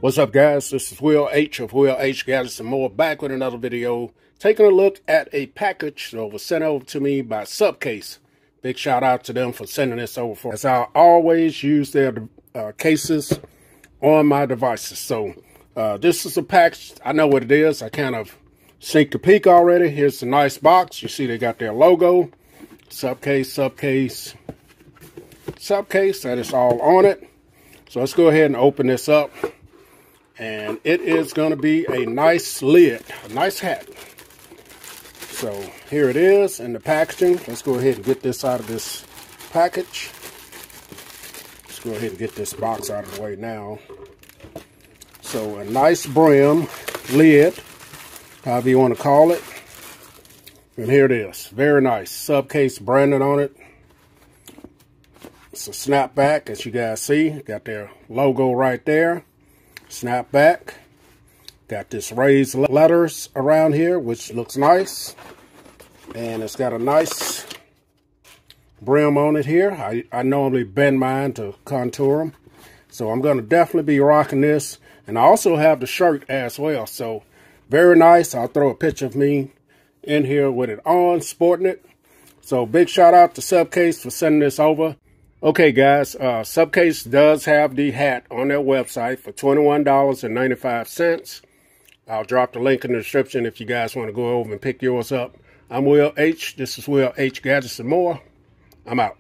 What's up, guys? This is Will H of Will H Gadgets and More, back with another video, taking a look at a package that was sent over to me by Supcase. Big shout out to them for sending this over for us. As I always use their cases on my devices. So this is a package. I know what it is. I kind of sneak a peek already. Here's the nice box. You see they got their logo. Supcase. That is all on it. So let's go ahead and open this up. And it is going to be a nice lid, a nice hat. So here it is in the packaging. Let's go ahead and get this out of this package. Let's go ahead and get this box out of the way now. So a nice brim lid, however you want to call it. And here it is. Very nice. Supcase branded on it. It's a snapback, as you guys see. Got their logo right there. Snapback. Got this raised letters around here, which looks nice. And it's got a nice brim on it here. I normally bend mine to contour them. So I'm going to definitely be rocking this. And I also have the shirt as well. So very nice. I'll throw a picture of me in here with it on, sporting it. So big shout out to Supcase for sending this over. Okay, guys, Supcase does have the hat on their website for $21.95. I'll drop the link in the description if you guys want to go over and pick yours up. I'm Will H. This is Will H Gadgets and More. I'm out.